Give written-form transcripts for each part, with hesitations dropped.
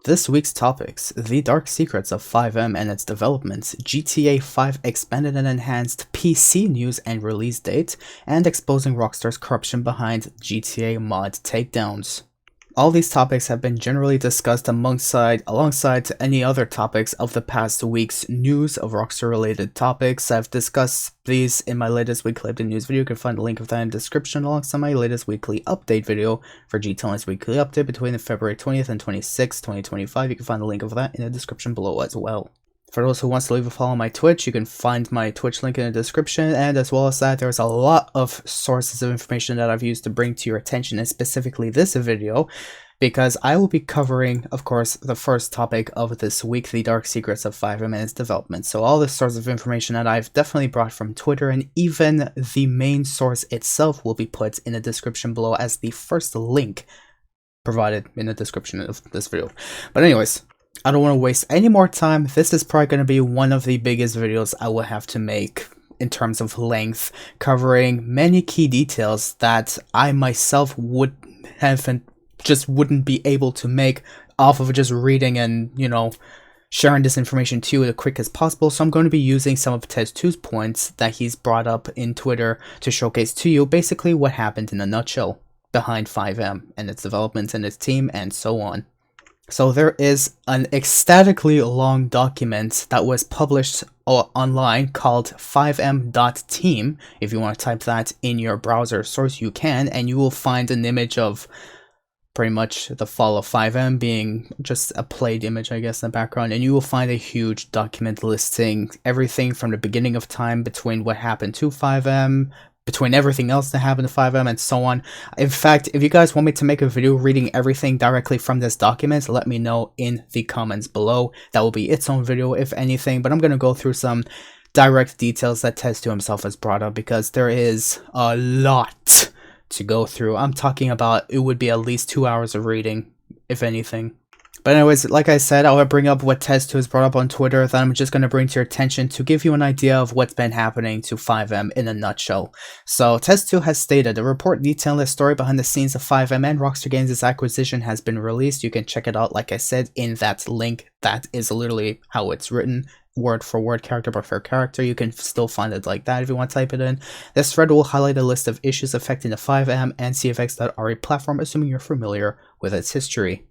This week's topics: the dark secrets of FiveM and its developments, GTA 5 expanded and enhanced PC news and release date, and exposing Rockstar's corruption behind GTA mod Takedowns. All these topics have been generally discussed alongside any other topics of the past week's news of Rockstar related topics. I've discussed these in my latest weekly update news video. You can find the link of that in the description alongside my latest weekly update video for GTA's weekly update between February 20th and 26th, 2025. You can find the link of that in the description below as well. For those who wants to leave a follow on my Twitch, you can find my Twitch link in the description, and as well as that, there's a lot of sources of information that I've used to bring to your attention, and specifically this video, because I will be covering, of course, the first topic of this week, the dark secrets of FiveM and its development. So all the sources of information that I've definitely brought from Twitter, and even the main source itself will be put in the description below as the first link provided in the description of this video. But anyways, I don't want to waste any more time. This is probably going to be one of the biggest videos I will have to make in terms of length, covering many key details that I myself wouldn't be able to make off of just reading and, sharing this information to you as quick as possible. So I'm going to be using some of Tez2's points that he's brought up in Twitter to showcase to you basically what happened in a nutshell behind FiveM and its developments and its team and so on. So there is an ecstatically long document that was published online called FiveM.team. If you want to type that in your browser source, you can, and you will find an image of pretty much the fall of FiveM being just a played image, I guess, in the background, and you will find a huge document listing everything from the beginning of time between what happened to FiveM, between everything else that happened to FiveM, and so on. In fact, if you guys want me to make a video reading everything directly from this document, let me know in the comments below. That will be its own video, if anything, but I'm going to go through some direct details that Tez2 himself has brought up, because there is a lot to go through. I'm talking about it would be at least 2 hours of reading, if anything. But anyways, like I said, I will bring up what Tez2 has brought up on Twitter that I'm just going to bring to your attention to give you an idea of what's been happening to FiveM in a nutshell. So Tez2 has stated, a report detailing the story behind the scenes of FiveM and Rockstar Games' acquisition has been released. You can check it out, like I said, in that link. That is literally how it's written. Word for word, character by character. You can still find it like that if you want to type it in. This thread will highlight a list of issues affecting the FiveM and CFX.RE platform, assuming you're familiar with its history.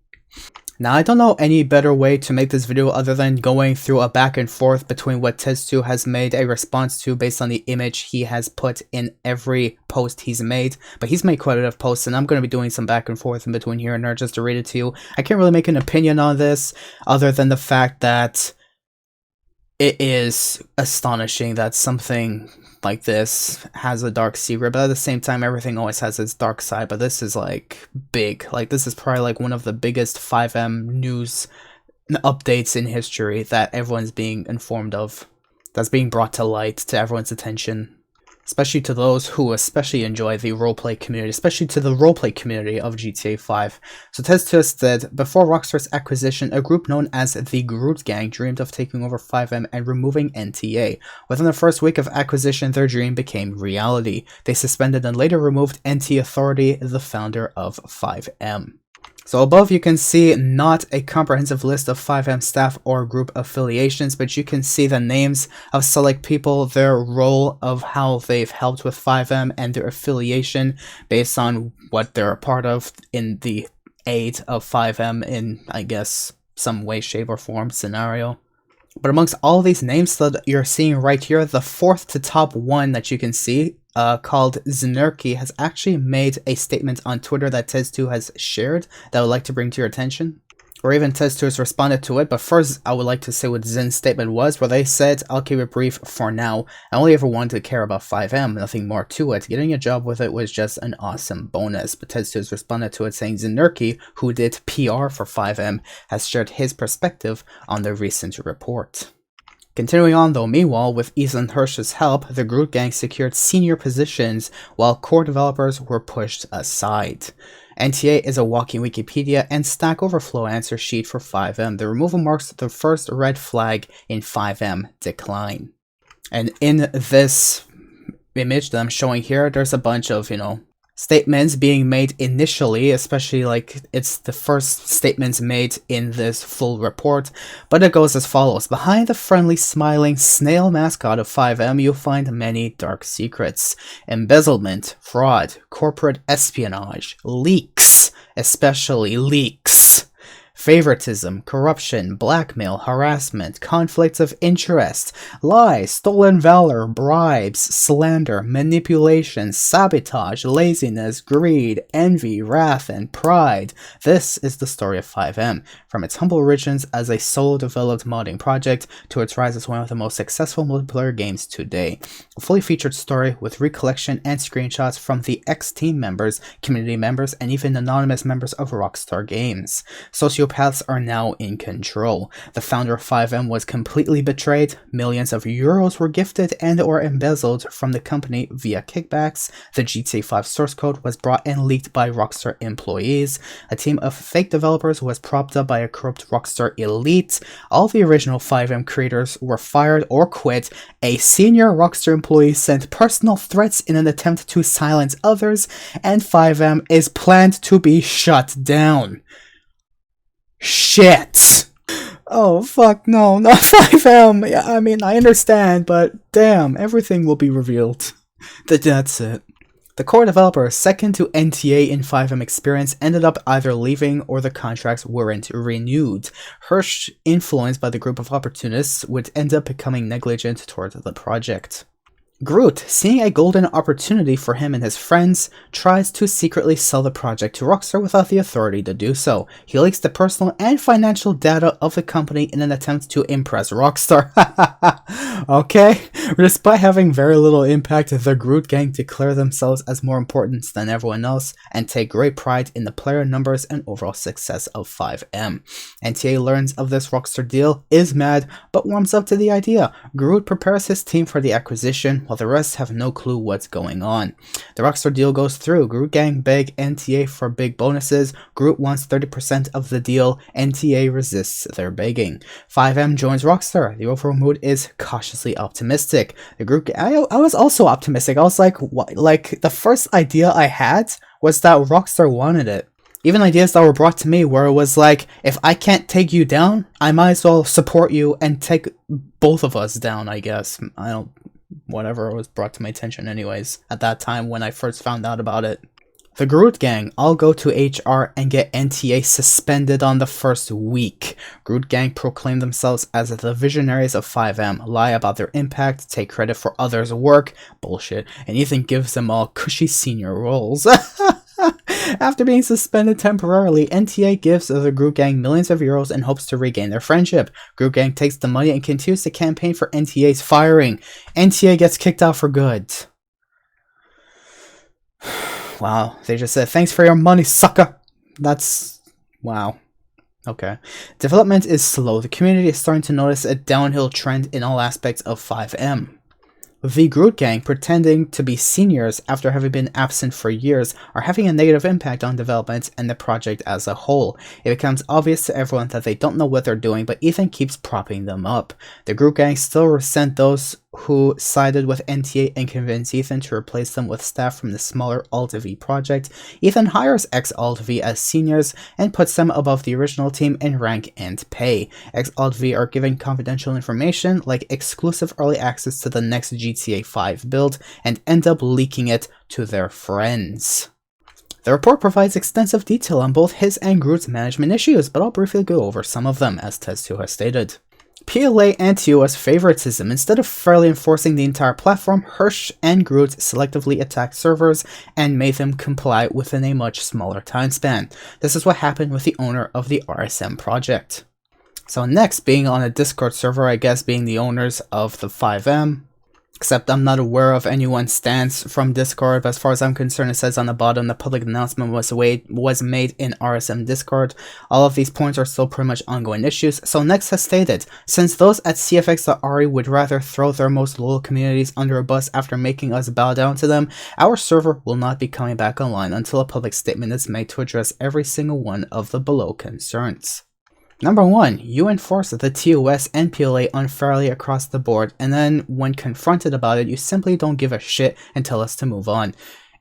Now, I don't know any better way to make this video other than going through a back and forth between what Tez2 has made a response to based on the image he has put in every post he's made. But he's made quite a bit of posts, and I'm going to be doing some back and forth in between here and there just to read it to you. I can't really make an opinion on this other than the fact that it is astonishing that something like this has a dark secret, but at the same time, everything always has its dark side. But this is like big. Like, this is probably like one of the biggest FiveM news updates in history that everyone's being informed of, that's being brought to light to everyone's attention. Especially to those who especially enjoy the roleplay community, especially to the roleplay community of GTA 5. So Tez2 said, before Rockstar's acquisition, a group known as the Groot Gang dreamed of taking over FiveM and removing NTA. Within the first week of acquisition, their dream became reality. They suspended and later removed NT Authority, the founder of FiveM. So above you can see not a comprehensive list of FiveM staff or group affiliations, but you can see the names of select people, their role of how they've helped with FiveM, and their affiliation based on what they're a part of in the aid of FiveM in, I guess, some way, shape, or form scenario. But amongst all these names that you're seeing right here, the fourth to top one that you can see, called Zinerki, has actually made a statement on Twitter that Tez2 has shared that I would like to bring to your attention. Or even Tez2 has responded to it, but first I would like to say what Zin's statement was, where they said, I'll keep it brief for now. I only ever wanted to care about FiveM, nothing more to it. Getting a job with it was just an awesome bonus. But Tez2 has responded to it saying Zinerki, who did PR for FiveM, has shared his perspective on the recent report. Continuing on though, meanwhile, with Ethan Hirsch's help, the Groot Gang secured senior positions while core developers were pushed aside. NTA is a walking Wikipedia and Stack Overflow answer sheet for FiveM. The removal marks the first red flag in FiveM decline. And in this image that I'm showing here, there's a bunch of, statements being made initially, especially like it's the first statements made in this full report, but it goes as follows. Behind the friendly, smiling snail mascot of FiveM, you'll find many dark secrets. Embezzlement, fraud, corporate espionage, leaks, especially leaks. Favoritism, corruption, blackmail, harassment, conflicts of interest, lies, stolen valor, bribes, slander, manipulation, sabotage, laziness, greed, envy, wrath, and pride. This is the story of FiveM, from its humble origins as a solo-developed modding project to its rise as one of the most successful multiplayer games today. A fully featured story with recollection and screenshots from the ex-team members, community members, and even anonymous members of Rockstar Games. Sociopaths are now in control. The founder of FiveM was completely betrayed, millions of euros were gifted and or embezzled from the company via kickbacks, the GTA 5 source code was brought and leaked by Rockstar employees, a team of fake developers was propped up by a corrupt Rockstar elite, all the original FiveM creators were fired or quit, a senior Rockstar employee sent personal threats in an attempt to silence others, and FiveM is planned to be shut down. Shit! Oh, fuck, no, not FiveM! Yeah, I mean, I understand, but damn, everything will be revealed. That's it. The core developer, second to NTA in FiveM experience, ended up either leaving or the contracts weren't renewed. Hirsch, influenced by the group of opportunists, would end up becoming negligent toward the project. Groot, seeing a golden opportunity for him and his friends, tries to secretly sell the project to Rockstar without the authority to do so. He leaks the personal and financial data of the company in an attempt to impress Rockstar. Okay? Despite having very little impact, the Groot gang declare themselves as more important than everyone else and take great pride in the player numbers and overall success of FiveM. NTA learns of this Rockstar deal, is mad, but warms up to the idea. Groot prepares his team for the acquisition, while the rest have no clue what's going on. The Rockstar deal goes through. Groot gang beg NTA for big bonuses. Groot wants 30% of the deal. NTA resists their begging. FiveM joins Rockstar. The overall mood is cautiously optimistic. The Groot I was also optimistic. I was like, what? Like, the first idea I had was that Rockstar wanted it. Even ideas that were brought to me where it was like, if I can't take you down, I might as well support you and take both of us down, I guess. Whatever was brought to my attention anyways, at that time when I first found out about it. The Groot gang all go to HR and get NTA suspended on the first week. Groot gang proclaim themselves as the visionaries of FiveM, lie about their impact, take credit for others' work, bullshit, and Ethan gives them all cushy senior roles. After being suspended temporarily, NTA gives the Groot gang millions of euros and hopes to regain their friendship. Groot gang takes the money and continues the campaign for NTA's firing. NTA gets kicked out for good. Wow, they just said, thanks for your money, sucker! That's... wow. Okay. Development is slow. The community is starting to notice a downhill trend in all aspects of FiveM. The Groot gang, pretending to be seniors after having been absent for years, are having a negative impact on development and the project as a whole. It becomes obvious to everyone that they don't know what they're doing, but Ethan keeps propping them up. The Groot gang still resent those who sided with NTA and convinced Ethan to replace them with staff from the smaller Alt-V project. Ethan hires ex-Alt-V as seniors and puts them above the original team in rank and pay. Ex-Alt-V are given confidential information like exclusive early access to the next GTA 5 build and end up leaking it to their friends. The report provides extensive detail on both his and Groot's management issues, but I'll briefly go over some of them, as Tez2 has stated. PLA anti-OS favoritism. Instead of fairly enforcing the entire platform, Hirsch and Groot selectively attacked servers and made them comply within a much smaller time span. This is what happened with the owner of the RSM project. So next, being on a Discord server, I guess being the owners of the FiveM. Except I'm not aware of anyone's stance from Discord, but as far as I'm concerned, it says on the bottom the public announcement was made in RSM Discord. All of these points are still pretty much ongoing issues. So Next has stated, since those at CFX.RE would rather throw their most loyal communities under a bus after making us bow down to them, our server will not be coming back online until a public statement is made to address every single one of the below concerns. Number 1, you enforce the TOS and PLA unfairly across the board, and then when confronted about it, you simply don't give a shit and tell us to move on.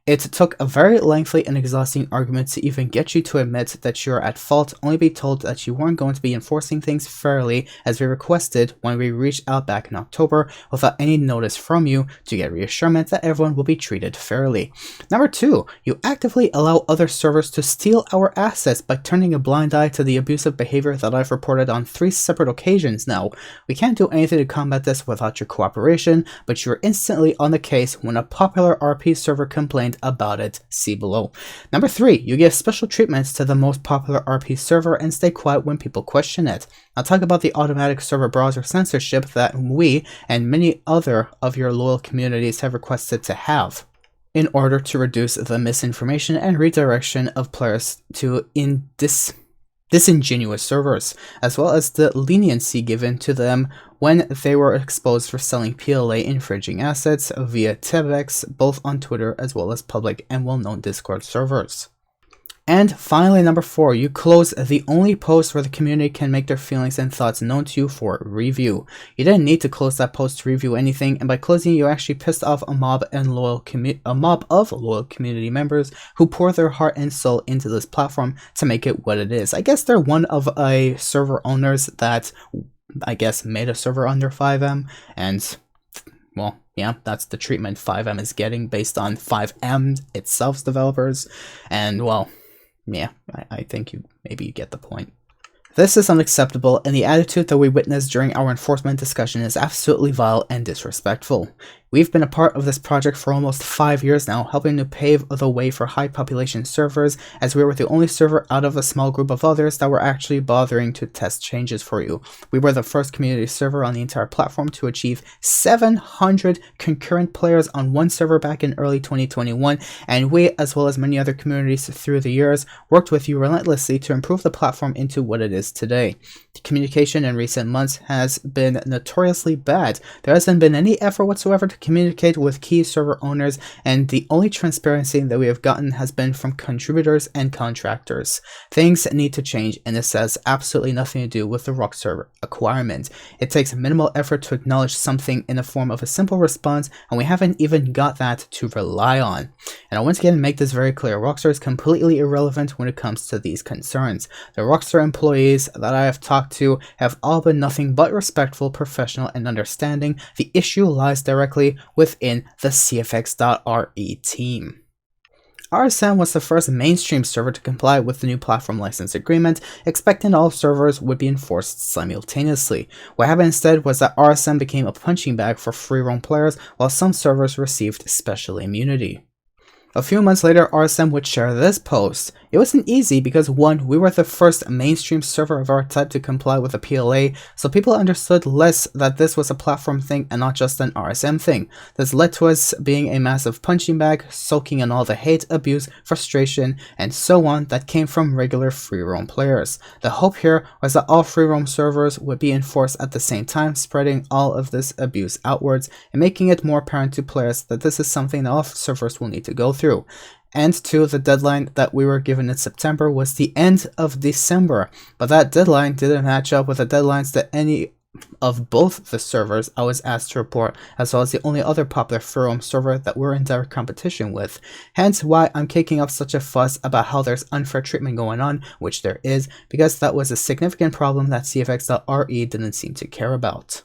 It took a very lengthy and exhausting argument to even get you to admit that you're at fault, only be told that you weren't going to be enforcing things fairly as we requested when we reached out back in October without any notice from you to get reassurance that everyone will be treated fairly. Number 2, you actively allow other servers to steal our assets by turning a blind eye to the abusive behavior that I've reported on 3 separate occasions now. We can't do anything to combat this without your cooperation, but you're instantly on the case when a popular RP server complained about it. See below. Number 3, you give special treatments to the most popular RP server and stay quiet when people question it. I'll talk about the automatic server browser censorship that we and many other of your loyal communities have requested to have, in order to reduce the misinformation and redirection of players to disingenuous servers, as well as the leniency given to them when they were exposed for selling PLA infringing assets via TEBEX, both on Twitter as well as public and well-known Discord servers. And finally, number 4, you close the only post where the community can make their feelings and thoughts known to you for review. You didn't need to close that post to review anything, and by closing you actually pissed off a mob of loyal community members who pour their heart and soul into this platform to make it what it is. I guess they're one of a server owners that made a server under FiveM, and well, yeah, that's the treatment FiveM is getting based on FiveM itself's developers, and well, yeah, I think maybe you get the point. This is unacceptable, and the attitude that we witnessed during our enforcement discussion is absolutely vile and disrespectful. We've been a part of this project for almost 5 years now, helping to pave the way for high population servers, as we were the only server out of a small group of others that were actually bothering to test changes for you. We were the first community server on the entire platform to achieve 700 concurrent players on one server back in early 2021, and we, as well as many other communities through the years, worked with you relentlessly to improve the platform into what it is today. The communication in recent months has been notoriously bad. There hasn't been any effort whatsoever to communicate with key server owners, and the only transparency that we have gotten has been from contributors and contractors. Things need to change, and this has absolutely nothing to do with the Rockstar acquirement. It takes minimal effort to acknowledge something in the form of a simple response, and we haven't even got that to rely on. And I once again make this very clear, Rockstar is completely irrelevant when it comes to these concerns. The Rockstar employees that I have talked to have all been nothing but respectful, professional, and understanding. The issue lies directly within the CFX.RE team. RSM was the first mainstream server to comply with the new platform license agreement, expecting all servers would be enforced simultaneously. What happened instead was that RSM became a punching bag for free roam players, while some servers received special immunity. A few months later, RSM would share this post. It wasn't easy because 1, we were the first mainstream server of our type to comply with the PLA, so people understood less that this was a platform thing and not just an RSM thing. This led to us being a massive punching bag, soaking in all the hate, abuse, frustration, and so on that came from regular free roam players. The hope here was that all free roam servers would be enforced at the same time, spreading all of this abuse outwards and making it more apparent to players that this is something that all servers will need to go through. And 2, the deadline that we were given in September was the end of December, but that deadline didn't match up with the deadlines that any of both the servers I was asked to report, as well as the only other popular free roam server that we're in direct competition with. Hence why I'm kicking up such a fuss about how there's unfair treatment going on, which there is, because that was a significant problem that CFX.RE didn't seem to care about.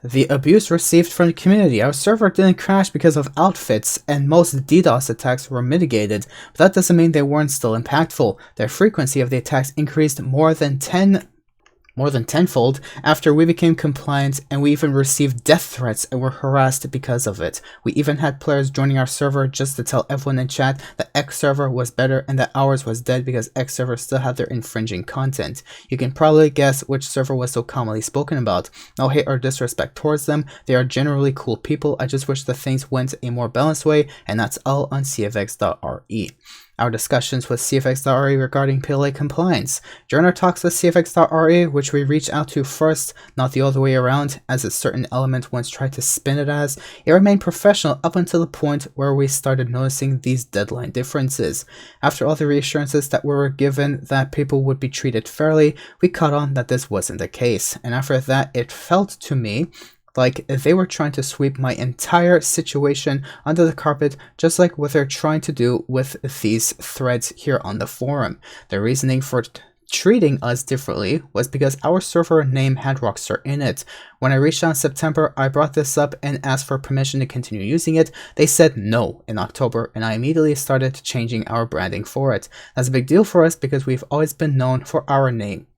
The abuse received from the community. Our server didn't crash because of outfits, and most DDoS attacks were mitigated, but that doesn't mean they weren't still impactful. The frequency of the attacks increased more than tenfold after we became compliant, and we even received death threats and were harassed because of it. We even had players joining our server just to tell everyone in chat that X server was better and that ours was dead because X server still had their infringing content. You can probably guess which server was so commonly spoken about. No hate or disrespect towards them, they are generally cool people. I just wish that things went a more balanced way, and that's all on CFX.RE. Our discussions with CFX.RE regarding PLA compliance. During our talks with CFX.RE, which we reached out to first, not the other way around, as a certain element once tried to spin it as, it remained professional up until the point where we started noticing these deadline differences. After all the reassurances that we were given that people would be treated fairly, we caught on that this wasn't the case, and after that it felt to me like they were trying to sweep my entire situation under the carpet, just like what they're trying to do with these threads here on the forum. The reasoning for treating us differently was because our server name had Rockstar in it. When I reached out in September, I brought this up and asked for permission to continue using it. They said no in October, and I immediately started changing our branding for it. That's a big deal for us because we've always been known for our name.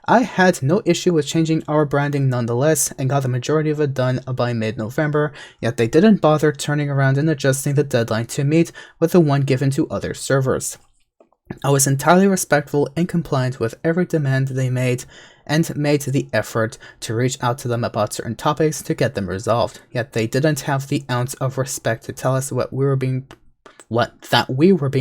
I had no issue with changing our branding nonetheless and got the majority of it done by mid-November, yet they didn't bother turning around and adjusting the deadline to meet with the one given to other servers. I was entirely respectful and compliant with every demand they made and made the effort to reach out to them about certain topics to get them resolved, yet they didn't have the ounce of respect to tell us that we were being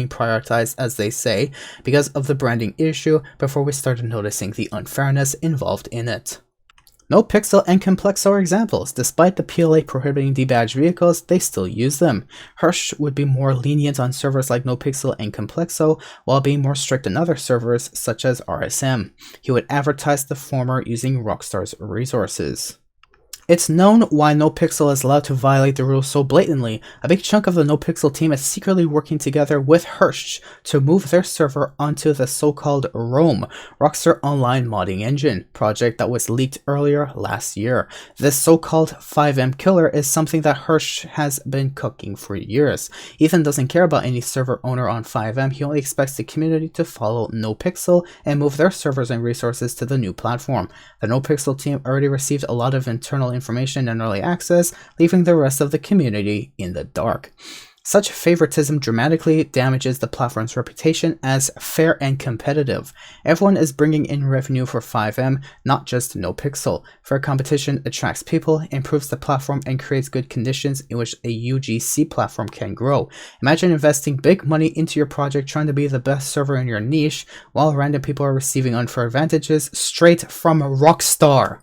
prioritized, as they say, because of the branding issue before we started noticing the unfairness involved in it. NoPixel and Complexo are examples. Despite the PLA prohibiting debadged vehicles, they still use them. Hirsch would be more lenient on servers like NoPixel and Complexo, while being more strict on other servers such as RSM. He would advertise the former using Rockstar's resources. It's known why NoPixel is allowed to violate the rules so blatantly. A big chunk of the NoPixel team is secretly working together with Hirsch to move their server onto the so-called Rome, Rockstar Online modding engine, project that was leaked earlier last year. This so-called FiveM killer is something that Hirsch has been cooking for years. Ethan doesn't care about any server owner on FiveM, he only expects the community to follow NoPixel and move their servers and resources to the new platform. The NoPixel team already received a lot of internal information and early access, leaving the rest of the community in the dark. Such favoritism dramatically damages the platform's reputation as fair and competitive. Everyone is bringing in revenue for FiveM, not just NoPixel. Fair competition attracts people, improves the platform, and creates good conditions in which a UGC platform can grow. Imagine investing big money into your project trying to be the best server in your niche, while random people are receiving unfair advantages straight from Rockstar.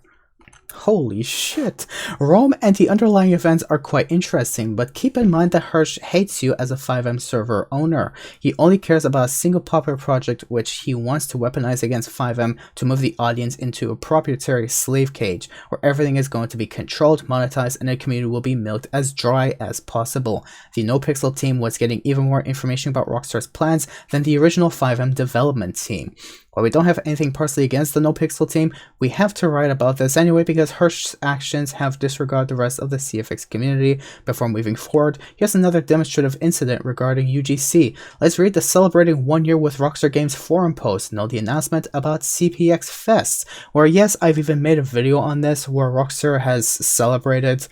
Holy shit. Rome and the underlying events are quite interesting, but keep in mind that Hirsch hates you as a FiveM server owner. He only cares about a single popular project which he wants to weaponize against FiveM to move the audience into a proprietary slave cage, where everything is going to be controlled, monetized, and the community will be milked as dry as possible. The NoPixel team was getting even more information about Rockstar's plans than the original FiveM development team. While we don't have anything personally against the NoPixel team, we have to write about this anyway because Hirsch's actions have disregarded the rest of the CFX community. Before moving forward, here's another demonstrative incident regarding UGC. Let's read the celebrating 1 year with Rockstar Games forum post, the announcement about CPX Fest, where yes, I've even made a video on this where Rockstar has celebrated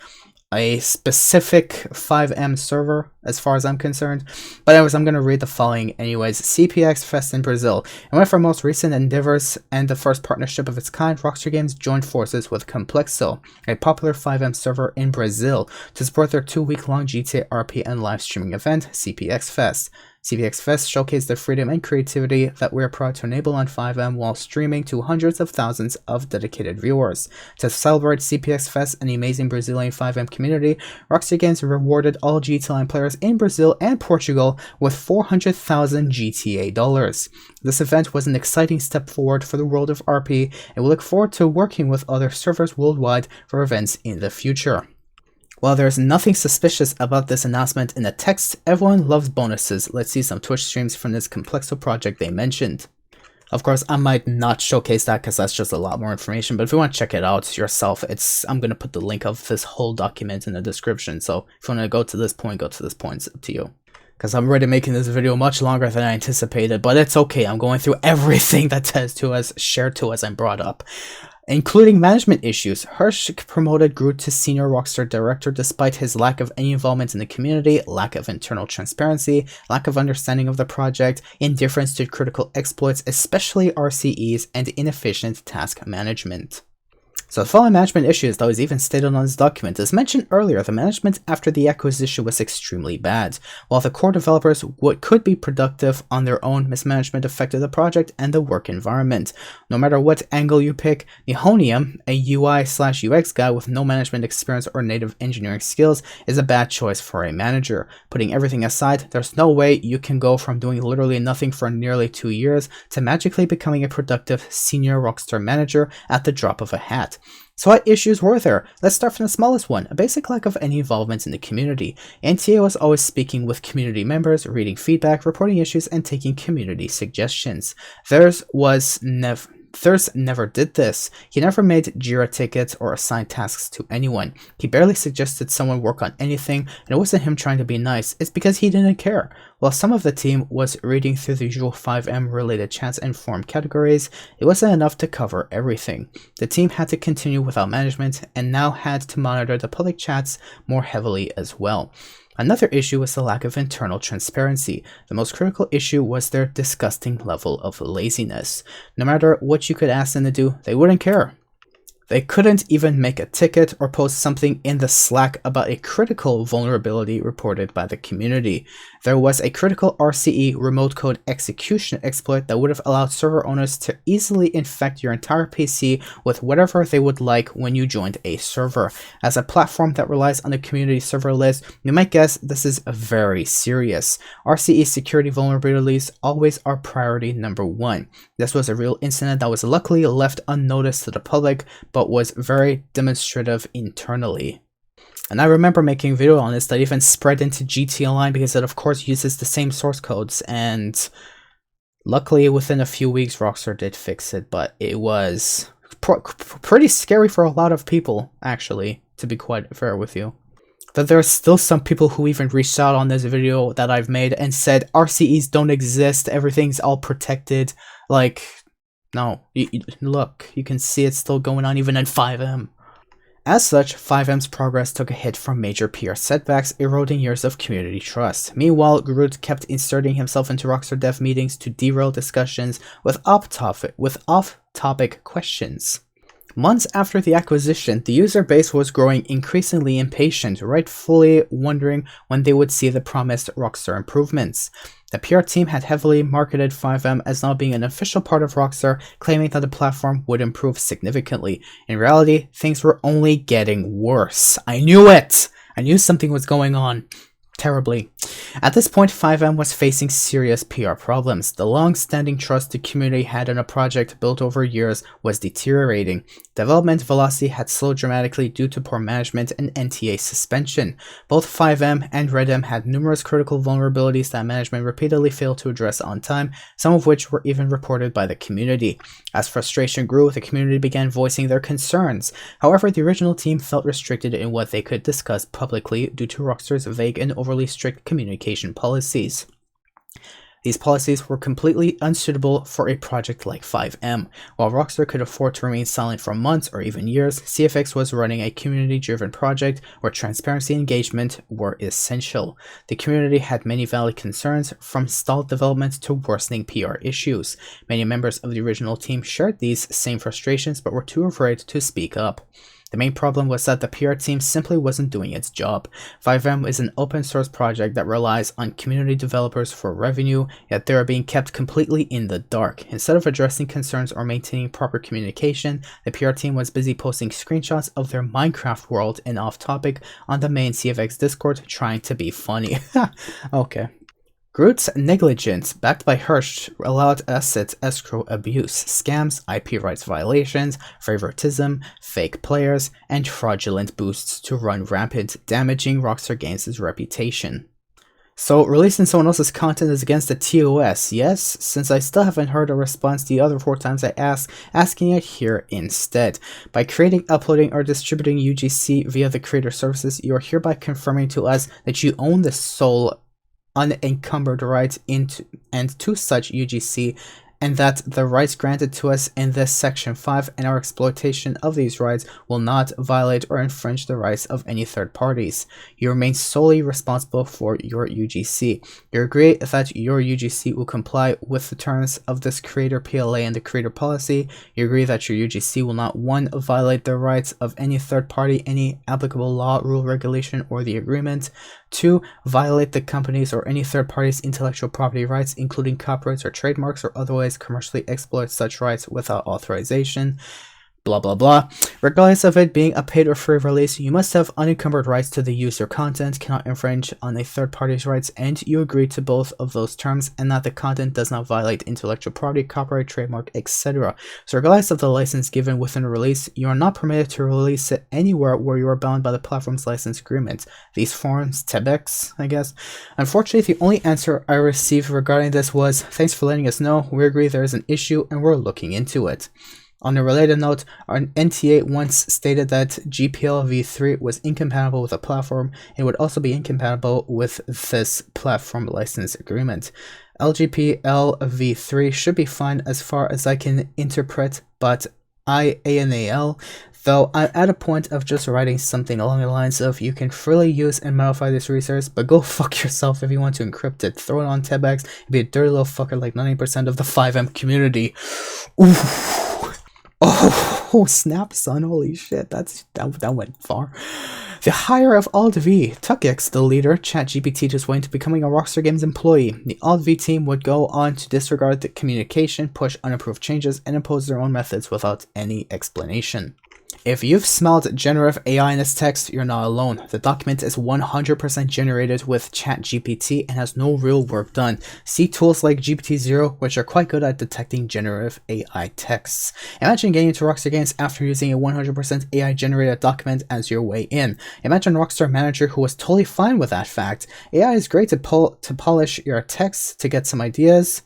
a specific FiveM server as far as I'm concerned. But anyways, I'm going to read the following anyways. CPX Fest in Brazil. In one of our most recent endeavors and the first partnership of its kind, Rockstar Games joined forces with Complexo, a popular FiveM server in Brazil, to support their 2-week-long GTA RP and live streaming event, CPX Fest. CPX Fest showcased the freedom and creativity that we're proud to enable on FiveM while streaming to hundreds of thousands of dedicated viewers. To celebrate CPX Fest and the amazing Brazilian FiveM community, Rockstar Games rewarded all GTA Line players in Brazil and Portugal with 400,000 GTA dollars. This event was an exciting step forward for the world of RP, and we look forward to working with other servers worldwide for events in the future. While there's nothing suspicious about this announcement in the text, everyone loves bonuses. Let's see some Twitch streams from this Complexo project they mentioned. Of course, I might not showcase that because that's just a lot more information, but if you want to check it out yourself, I'm going to put the link of this whole document in the description. So if you want to go to this point, go to this point. It's up to you. Because I'm already making this video much longer than I anticipated, but it's okay. I'm going through everything that shared to us and brought up, including management issues. Hirsch promoted Groot to senior Rockstar director despite his lack of any involvement in the community, lack of internal transparency, lack of understanding of the project, indifference to critical exploits, especially RCEs, and inefficient task management. So the following management issues that was even stated on this document. As mentioned earlier, the management after the acquisition was extremely bad. While the core developers could be productive on their own, mismanagement affected the project and the work environment. No matter what angle you pick, Nihonium, a UI/UX guy with no management experience or native engineering skills, is a bad choice for a manager. Putting everything aside, there's no way you can go from doing literally nothing for nearly 2 years to magically becoming a productive senior Rockstar manager at the drop of a hat. project. So what issues were there? Let's start from the smallest one, a basic lack of any involvement in the community. NTA was always speaking with community members, reading feedback, reporting issues, and taking community suggestions. Thurs never did this. He never made Jira tickets or assigned tasks to anyone. He barely suggested someone work on anything, and it wasn't him trying to be nice, it's because he didn't care. While some of the team was reading through the usual FiveM related chats and forum categories, it wasn't enough to cover everything. The team had to continue without management, and now had to monitor the public chats more heavily as well. Another issue was the lack of internal transparency. The most critical issue was their disgusting level of laziness. No matter what you could ask them to do, they wouldn't care. They couldn't even make a ticket or post something in the Slack about a critical vulnerability reported by the community. There was a critical RCE remote code execution exploit that would have allowed server owners to easily infect your entire PC with whatever they would like when you joined a server. As a platform that relies on the community server list, you might guess this is very serious. RCE security vulnerabilities always are priority number one. This was a real incident that was luckily left unnoticed to the public, but was very demonstrative internally. And I remember making a video on this that even spread into GT Online because it of course uses the same source codes, and luckily within a few weeks Rockstar did fix it, but it was pretty scary for a lot of people, actually, to be quite fair with you. That there are still some people who even reached out on this video that I've made and said RCEs don't exist, everything's all protected. Like, no, look, you can see it's still going on even in FiveM. As such, FiveM's progress took a hit from major PR setbacks, eroding years of community trust. Meanwhile, Groot kept inserting himself into Rockstar dev meetings to derail discussions with off-topic questions. Months after the acquisition, the user base was growing increasingly impatient, rightfully wondering when they would see the promised Rockstar improvements. The PR team had heavily marketed FiveM as not being an official part of Rockstar, claiming that the platform would improve significantly. In reality, things were only getting worse. I knew it! I knew something was going on. Terribly. At this point, FiveM was facing serious PR problems. The long-standing trust the community had in a project built over years was deteriorating. Development velocity had slowed dramatically due to poor management and NTA suspension. Both FiveM and RedM had numerous critical vulnerabilities that management repeatedly failed to address on time, some of which were even reported by the community. As frustration grew, the community began voicing their concerns. However, the original team felt restricted in what they could discuss publicly due to Rockstar's vague and overly strict communication policies. These policies were completely unsuitable for a project like FiveM. While Rockstar could afford to remain silent for months or even years, CFX was running a community-driven project where transparency and engagement were essential. The community had many valid concerns, from stalled development to worsening PR issues. Many members of the original team shared these same frustrations but were too afraid to speak up. The main problem was that the PR team simply wasn't doing its job. FiveM is an open source project that relies on community developers for revenue, yet they are being kept completely in the dark. Instead of addressing concerns or maintaining proper communication, the PR team was busy posting screenshots of their Minecraft world and off-topic on the main CFX Discord, trying to be funny. Okay. Groot's negligence, backed by Hirsch, allowed asset escrow abuse, scams, IP rights violations, favoritism, fake players, and fraudulent boosts to run rampant, damaging Rockstar Games' reputation. So, releasing someone else's content is against the TOS, yes? Since I still haven't heard a response the other 4 times I asked, asking it here instead. By creating, uploading, or distributing UGC via the creator services, you are hereby confirming to us that you own the sole unencumbered rights into and to such UGC, and that the rights granted to us in this Section 5 and our exploitation of these rights will not violate or infringe the rights of any third parties. You remain solely responsible for your UGC. You agree that your UGC will comply with the terms of this creator PLA and the creator policy. You agree that your UGC will not 1. Violate the rights of any third party, any applicable law, rule, regulation, or the agreement. 2. Violate the company's or any third party's intellectual property rights, including copyrights or trademarks, or otherwise commercially exploit such rights without authorization. blah blah blah. Regardless of it being a paid or free release, you must have unencumbered rights to the user content, cannot infringe on a third party's rights, and you agree to both of those terms, and that the content does not violate intellectual property, copyright, trademark, etc. So regardless of the license given within a release, you are not permitted to release it anywhere where you are bound by the platform's license agreement. These forums, TEBEX, I guess. Unfortunately, the only answer I received regarding this was, thanks for letting us know, we agree there is an issue and we're looking into it. On a related note, our NTA once stated that GPL v3 was incompatible with the platform and would also be incompatible with this platform license agreement. LGPL v3 should be fine as far as I can interpret, but IANAL, though I'm at a point of just writing something along the lines of, you can freely use and modify this resource, but go fuck yourself if you want to encrypt it. Throw it on TEBEX and be a dirty little fucker like 90% of the FiveM community. Ooh. Oh, snap, son. Holy shit, that went far. The hire of AldV. Tuckix, the leader, ChatGPT just went into becoming a Rockstar Games employee. The AldV team would go on to disregard the communication, push unapproved changes, and impose their own methods without any explanation. If you've smelled generative AI in this text, you're not alone. The document is 100% generated with ChatGPT and has no real work done. See tools like GPT-0, which are quite good at detecting generative AI texts. Imagine getting into Rockstar Games after using a 100% AI generated document as your way in. Imagine Rockstar manager who was totally fine with that fact. AI is great to polish your text, to get some ideas,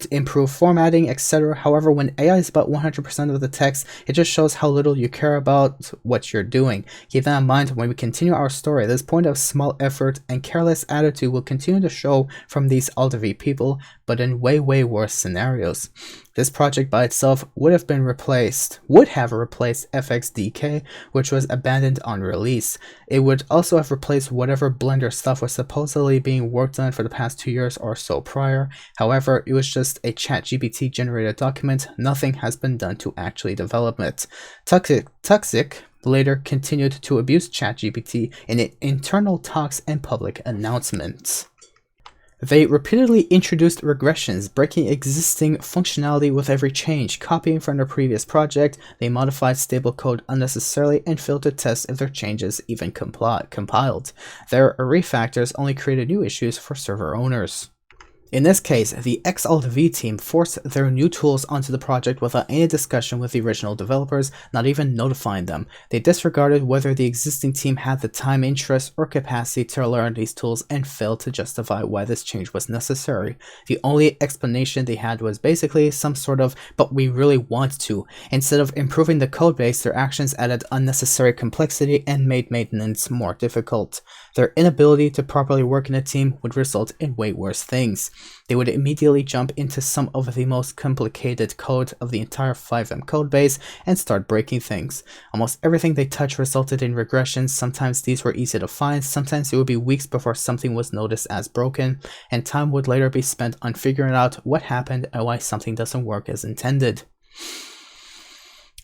improve formatting, etc. However, when AI is about 100% of the text, it just shows how little you care about what you're doing. Keep that in mind when we continue our story. This point of small effort and careless attitude will continue to show from these AldV people, but in way worse scenarios. This project by itself would have replaced FXDK, which was abandoned on release. It would also have replaced whatever Blender stuff was supposedly being worked on for the past 2 years or so prior. However, it was just a ChatGPT generated document. Nothing has been done to actually develop it. Tuckix later continued to abuse ChatGPT in internal talks and public announcements. They repeatedly introduced regressions, breaking existing functionality with every change, copying from their previous project. They modified stable code unnecessarily and failed to test if their changes even compiled. Their refactors only created new issues for server owners. In this case, the ex-AldV team forced their new tools onto the project without any discussion with the original developers, not even notifying them. They disregarded whether the existing team had the time, interest, or capacity to learn these tools and failed to justify why this change was necessary. The only explanation they had was basically some sort of, but we really want to. Instead of improving the codebase, their actions added unnecessary complexity and made maintenance more difficult. Their inability to properly work in a team would result in way worse things. They would immediately jump into some of the most complicated code of the entire FiveM codebase and start breaking things. Almost everything they touched resulted in regressions. Sometimes these were easy to find, sometimes it would be weeks before something was noticed as broken, and time would later be spent on figuring out what happened and why something doesn't work as intended.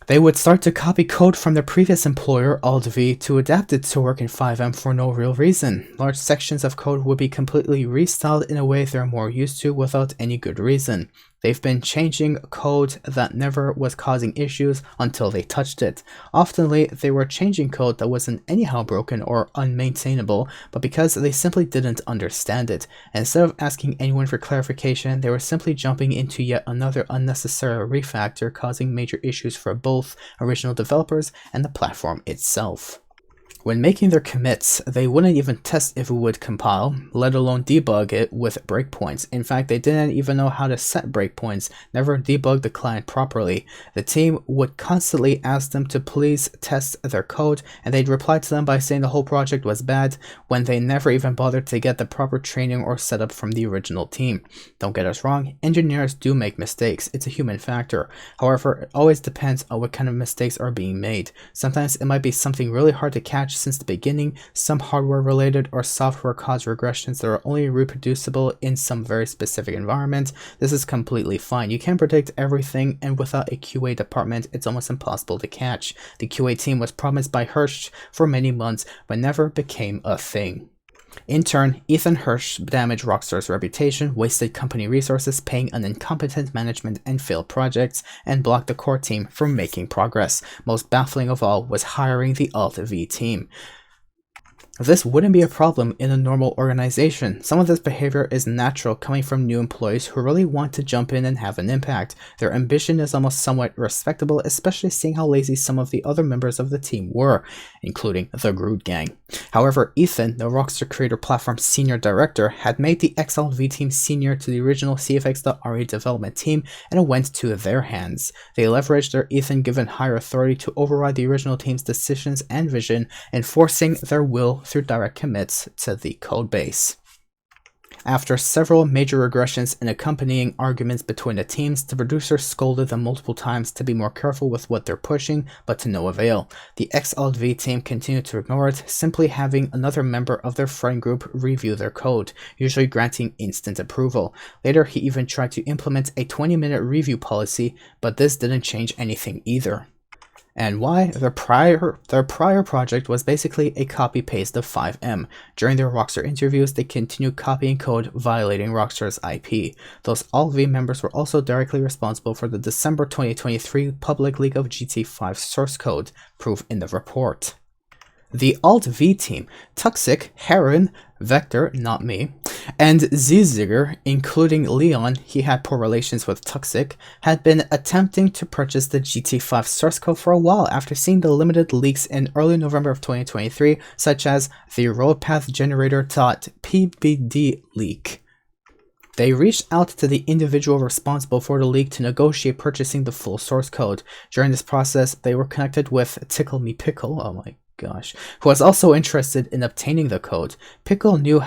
They would start to copy code from their previous employer, AldV, to adapt it to work in FiveM for no real reason. Large sections of code would be completely restyled in a way they're more used to without any good reason. They've been changing code that never was causing issues until they touched it. Oftenly, they were changing code that wasn't anyhow broken or unmaintainable, but because they simply didn't understand it. And instead of asking anyone for clarification, they were simply jumping into yet another unnecessary refactor, causing major issues for both original developers and the platform itself. When making their commits, they wouldn't even test if it would compile, let alone debug it with breakpoints. In fact, they didn't even know how to set breakpoints, never debugged the client properly. The team would constantly ask them to please test their code, and they'd reply to them by saying the whole project was bad, when they never even bothered to get the proper training or setup from the original team. Don't get us wrong, engineers do make mistakes, it's a human factor. However, it always depends on what kind of mistakes are being made. Sometimes it might be something really hard to catch since the beginning, some hardware related or software caused regressions that are only reproducible in some very specific environment. This is completely fine. You can't predict everything, and without a QA department, it's almost impossible to catch. The QA team was promised by Hirsch for many months, but never became a thing. In turn, Ethan Hirsch damaged Rockstar's reputation, wasted company resources paying an incompetent management and failed projects, and blocked the core team from making progress. Most baffling of all was hiring the Alt-V team. This wouldn't be a problem in a normal organization. Some of this behavior is natural coming from new employees who really want to jump in and have an impact. Their ambition is almost somewhat respectable, especially seeing how lazy some of the other members of the team were, including the Groot Gang. However, Ethan, the Rockstar Creator Platform Senior Director, had made the XLV team senior to the original CFX.RE development team, and it went to their hands. They leveraged their Ethan-given higher authority to override the original team's decisions and vision, enforcing their will through direct commits to the codebase. After several major regressions and accompanying arguments between the teams, the producers scolded them multiple times to be more careful with what they're pushing, but to no avail. The Alt-V team continued to ignore it, simply having another member of their friend group review their code, usually granting instant approval. Later, he even tried to implement a 20-minute review policy, but this didn't change anything either. And why? Their prior project was basically a copy-paste of FiveM. During their Rockstar interviews, they continued copying code, violating Rockstar's IP. Those Alt-V members were also directly responsible for the December 2023 public leak of GT5 source code, proof in the report. The Alt-V team, Toxic, Heron, Vector, not me, and Zizigger, including Leon, he had poor relations with Toxic, had been attempting to purchase the GT5 source code for a while after seeing the limited leaks in early November of 2023, such as the roadpath generator.pbd leak. They reached out to the individual responsible for the leak to negotiate purchasing the full source code. During this process, they were connected with Tickle Me Pickle, oh my gosh, who was also interested in obtaining the code. Pickle knew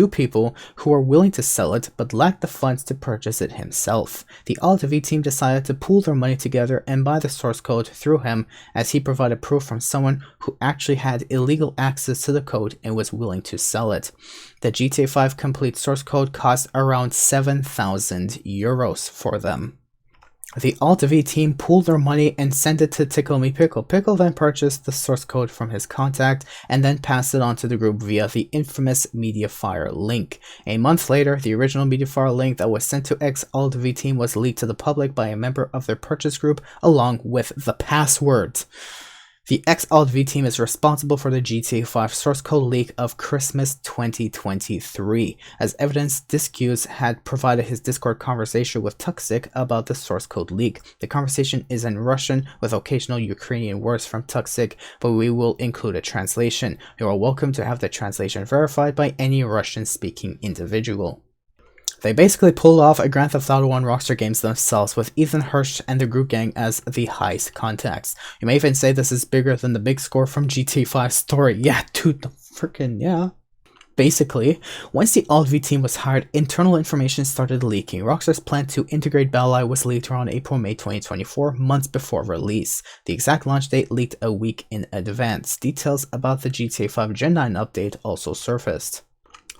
people who were willing to sell it, but lacked the funds to purchase it himself. The Alt-V team decided to pool their money together and buy the source code through him, as he provided proof from someone who actually had illegal access to the code and was willing to sell it. The GTA 5 complete source code cost around 7,000 euros for them. The Alt-V team pooled their money and sent it to Tickle Me Pickle. Pickle then purchased the source code from his contact and then passed it on to the group via the infamous Mediafire link. A month later, the original Mediafire link that was sent to Alt-V team was leaked to the public by a member of their purchase group along with the password. The Alt-V team is responsible for the GTA 5 source code leak of Christmas 2023. As evidence, Discuse had provided his Discord conversation with Toxic about the source code leak. The conversation is in Russian with occasional Ukrainian words from Toxic, but we will include a translation. You are welcome to have the translation verified by any Russian-speaking individual. They basically pulled off a Grand Theft Auto 1 Rockstar games themselves, with Ethan Hirsch and the Groot Gang as the heist contacts. You may even say this is bigger than the big score from GTA 5's story. Yeah, dude, the freaking yeah. Basically, once the Alt-V team was hired, internal information started leaking. Rockstar's plan to integrate Battle.ai was leaked around April-May 2024, months before release. The exact launch date leaked a week in advance. Details about the GTA 5 Gen 9 update also surfaced.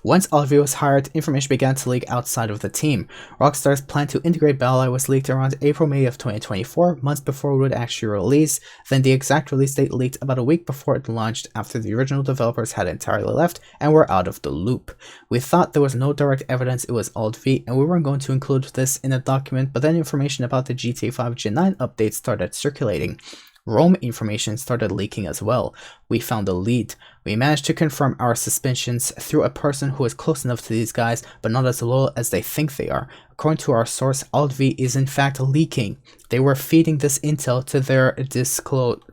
Once Alt-V was hired, information began to leak outside of the team. Rockstar's plan to integrate Battle.ai was leaked around April-May of 2024, months before it would actually release. Then the exact release date leaked about a week before it launched, after the original developers had entirely left and were out of the loop. We thought there was no direct evidence it was Alt-V, and we weren't going to include this in a document, but then information about the GTA 5 Gen 9 update started circulating. Rome information started leaking as well. We found a lead. We managed to confirm our suspicions through a person who is close enough to these guys, but not as loyal as they think they are. According to our source, Alt-V is in fact leaking. They were feeding this intel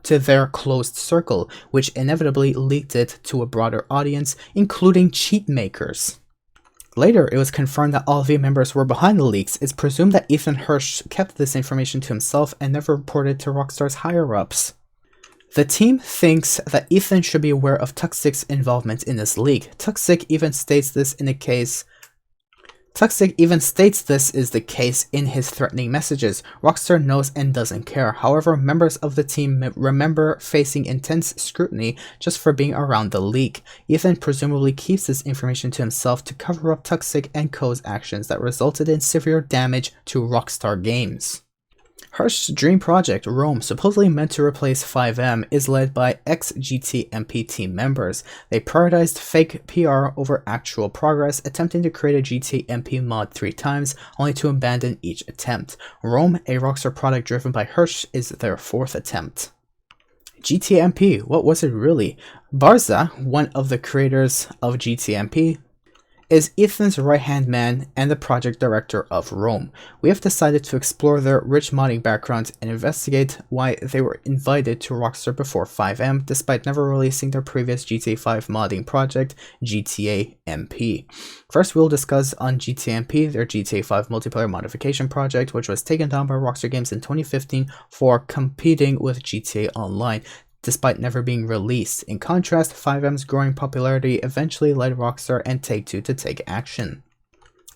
to their closed circle, which inevitably leaked it to a broader audience, including cheat makers. Later, it was confirmed that Alt-V members were behind the leaks. It's presumed that Ethan Hirsch kept this information to himself and never reported to Rockstar's higher-ups. The team thinks that Ethan should be aware of Toxic's involvement in this leak. Toxic even states this is the case in his threatening messages. Rockstar knows and doesn't care. However, members of the team remember facing intense scrutiny just for being around the leak. Ethan presumably keeps this information to himself to cover up Toxic and Co's actions that resulted in severe damage to Rockstar Games. Hirsch's dream project, Rome, supposedly meant to replace FiveM, is led by ex-GTMP team members. They prioritized fake PR over actual progress, attempting to create a GTMP mod 3 times, only to abandon each attempt. Rome, a Rockstar product driven by Hirsch, is their 4th attempt. GTMP, what was it really? Barza, one of the creators of GTMP, is Ethan's right-hand man and the project director of Rome. We have decided to explore their rich modding backgrounds and investigate why they were invited to Rockstar before FiveM, despite never releasing their previous GTA 5 modding project, GTA MP. First, we'll discuss on GTA MP, their GTA 5 multiplayer modification project, which was taken down by Rockstar Games in 2015 for competing with GTA Online, despite never being released. In contrast, FiveM's growing popularity eventually led Rockstar and Take-Two to take action.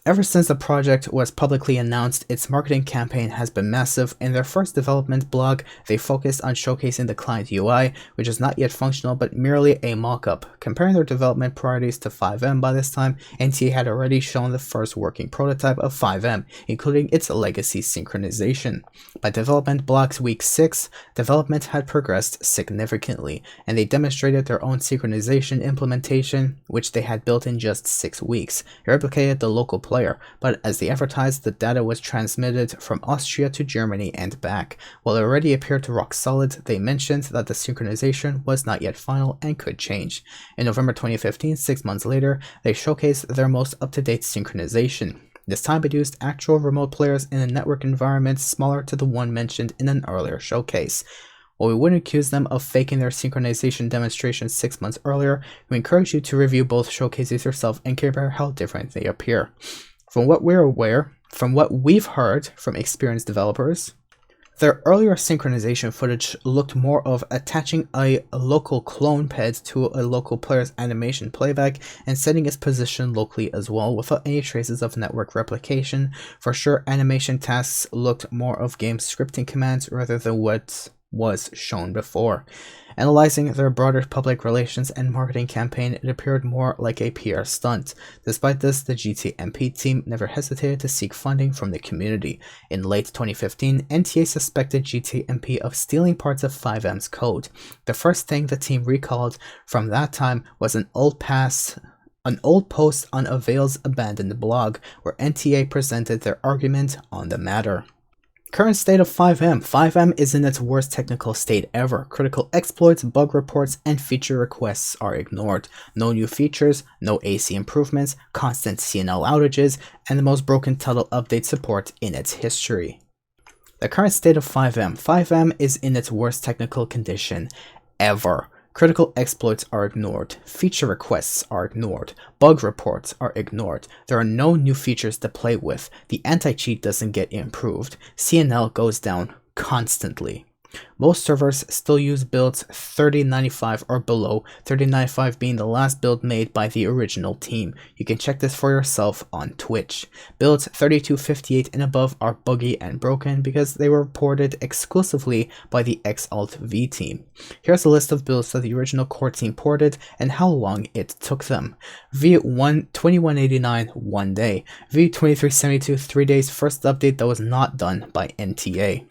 Ever since the project was publicly announced, its marketing campaign has been massive. In their first development blog, they focused on showcasing the client UI, which is not yet functional but merely a mock-up. Comparing their development priorities to FiveM, by this time, NTA had already shown the first working prototype of FiveM, including its legacy synchronization. By development blog's week 6, development had progressed significantly, and they demonstrated their own synchronization implementation, which they had built in just 6 weeks. They replicated the local player, but as they advertised, the data was transmitted from Austria to Germany and back. While it already appeared to rock solid, they mentioned that the synchronization was not yet final and could change. In November 2015, 6 months later, they showcased their most up-to-date synchronization. This time it used actual remote players in a network environment similar to the one mentioned in an earlier showcase. While we wouldn't accuse them of faking their synchronization demonstration 6 months earlier, we encourage you to review both showcases yourself and compare how different they appear. From what we're aware, from what we've heard from experienced developers, their earlier synchronization footage looked more of attaching a local clone ped to a local player's animation playback and setting its position locally as well, without any traces of network replication. For sure, animation tasks looked more of game scripting commands rather than what was shown before. Analyzing their broader public relations and marketing campaign, it appeared more like a PR stunt. Despite this, the GTMP team never hesitated to seek funding from the community. In late 2015, NTA suspected GTMP of stealing parts of FiveM's code. The first thing the team recalled from that time was an old post on Avail's abandoned blog, where NTA presented their argument on the matter. Current state of FiveM. FiveM is in its worst technical state ever. Critical exploits, bug reports, and feature requests are ignored. No new features, no AC improvements, constant CNL outages, and the most broken title update support in its history. The current state of FiveM. FiveM is in its worst technical condition ever. Critical exploits are ignored, feature requests are ignored, bug reports are ignored, there are no new features to play with, the anti-cheat doesn't get improved, CNL goes down constantly. Most servers still use builds 3095 or below, 3095 being the last build made by the original team. You can check this for yourself on Twitch. Builds 3258 and above are buggy and broken because they were ported exclusively by the XAltV team. Here's a list of builds that the original core team ported and how long it took them. V2189, 1 day. V2372, 3 days, first update that was not done by NTA.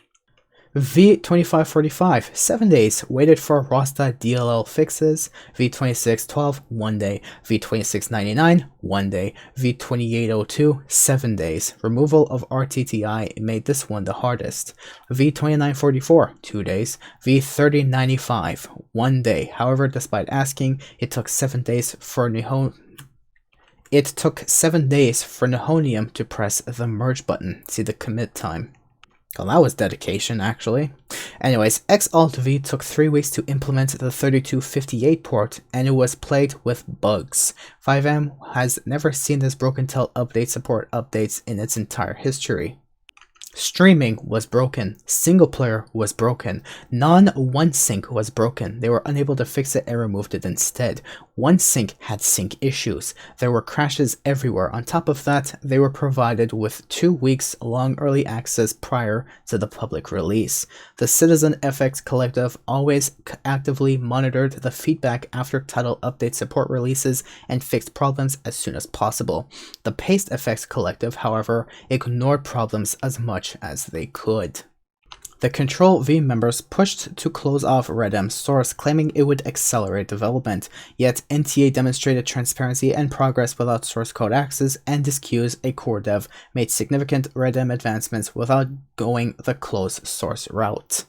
V2545, 7 days, waited for Rockstar DLL fixes. V2612, 1 day. V2699, 1 day. V2802, 7 days. Removal of RTTI made this one the hardest. V2944, 2 days. V3095, 1 day. However, despite asking, it took 7 days for Nihonium to press the merge button. See the commit time. Well, that was dedication, actually. Anyways, XAltV took 3 weeks to implement the 3258 port, and it was plagued with bugs. FiveM has never seen this broken till update support updates in its entire history. Streaming was broken, single player was broken, non-OneSync was broken, they were unable to fix it and removed it instead. OneSync had sync issues, there were crashes everywhere. On top of that, they were provided with 2 weeks long early access prior to the public release. The Citizen FX Collective always actively monitored the feedback after title update support releases and fixed problems as soon as possible. The Paste FX Collective, however, ignored problems as much as they could. The Control V members pushed to close off RedM's source, claiming it would accelerate development, yet NTA demonstrated transparency and progress without source code access, and Disq's, a core dev, made significant RedM advancements without going the closed source route.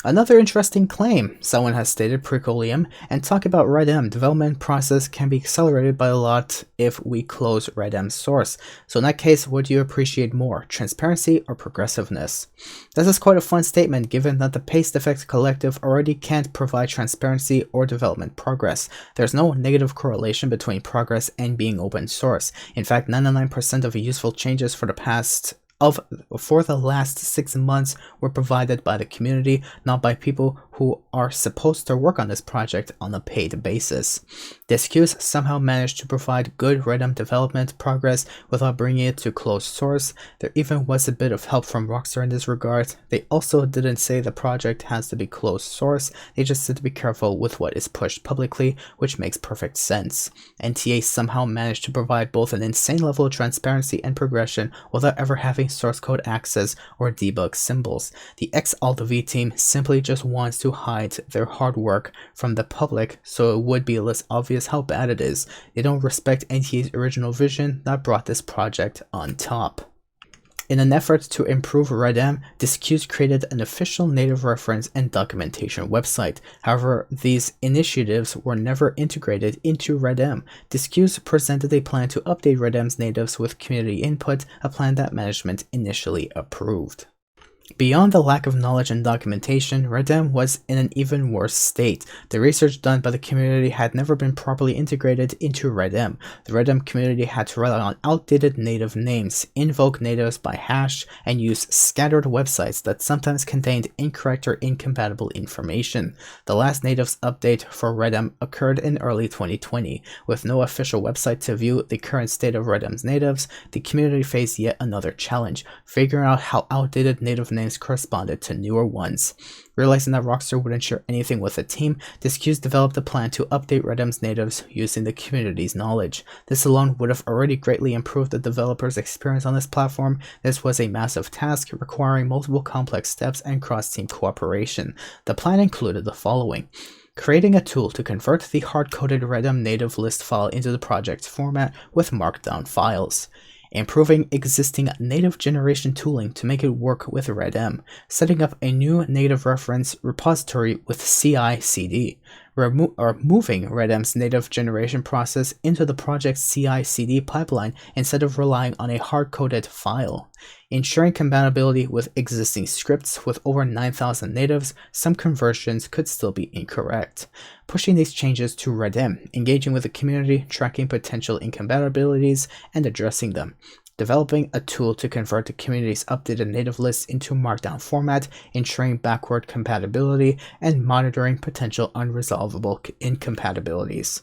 Another interesting claim someone has stated precolium and talk about RedM development process can be accelerated by a lot if we close RedM's source. So in that case, what do you appreciate more, transparency or progressiveness? This is quite a fun statement given that the Paste Effect Collective already can't provide transparency or development progress. There's no negative correlation between progress and being open source. In fact, 99% of useful changes for the last 6 months were provided by the community, not by people who are supposed to work on this project on a paid basis. Disq's somehow managed to provide good RedM development progress without bringing it to closed source. There even was a bit of help from Rockstar in this regard. They also didn't say the project has to be closed source, they just said to be careful with what is pushed publicly, which makes perfect sense. NTA somehow managed to provide both an insane level of transparency and progression without ever having source code access or debug symbols. The ex-Alt-V team simply just wants to hide their hard work from the public so it would be less obvious how bad it is. They don't respect NTA's original vision that brought this project on top. In an effort to improve RedM, Disq's created an official native reference and documentation website. However, these initiatives were never integrated into RedM. Disq's presented a plan to update RedM's natives with community input, a plan that management initially approved. Beyond the lack of knowledge and documentation, RedM was in an even worse state. The research done by the community had never been properly integrated into RedM. The RedM community had to rely on outdated native names, invoke natives by hash, and use scattered websites that sometimes contained incorrect or incompatible information. The last natives update for RedM occurred in early 2020. With no official website to view the current state of RedM's natives, the community faced yet another challenge, figuring out how outdated native names corresponded to newer ones. Realizing that Rockstar wouldn't share anything with the team, Disq's developed a plan to update RedM's natives using the community's knowledge. This alone would have already greatly improved the developer's experience on this platform. This was a massive task requiring multiple complex steps and cross-team cooperation. The plan included the following: creating a tool to convert the hard-coded RedM native list file into the project format with markdown files. Improving existing native generation tooling to make it work with RedM, setting up a new native reference repository with CI/CD, moving RedM's native generation process into the project's CI/CD pipeline instead of relying on a hard-coded file. Ensuring compatibility with existing scripts with over 9,000 natives, some conversions could still be incorrect. Pushing these changes to RedM, engaging with the community, tracking potential incompatibilities, and addressing them. Developing a tool to convert the community's updated native lists into Markdown format, ensuring backward compatibility, and monitoring potential unresolvable incompatibilities.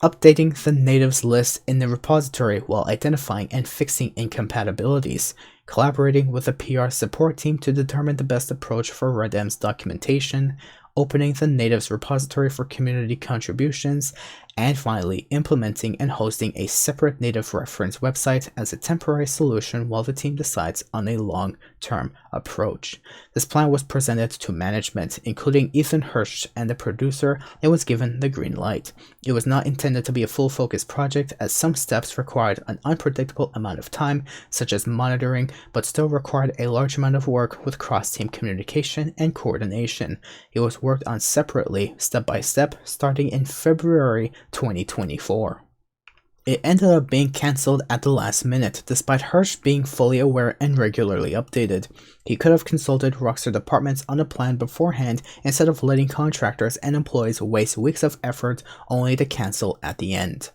Updating the natives list in the repository while identifying and fixing incompatibilities. Collaborating with the PR support team to determine the best approach for RedM's documentation. Opening the natives repository for community contributions, and finally implementing and hosting a separate native reference website as a temporary solution while the team decides on a long-term approach. This plan was presented to management, including Ethan Hirsch and the producer, and was given the green light. It was not intended to be a full-focus project, as some steps required an unpredictable amount of time, such as monitoring, but still required a large amount of work with cross-team communication and coordination. It was worked on separately, step by step, starting in February 2024. It ended up being cancelled at the last minute, despite Hirsch being fully aware and regularly updated. He could have consulted Rockstar departments on a plan beforehand instead of letting contractors and employees waste weeks of effort only to cancel at the end.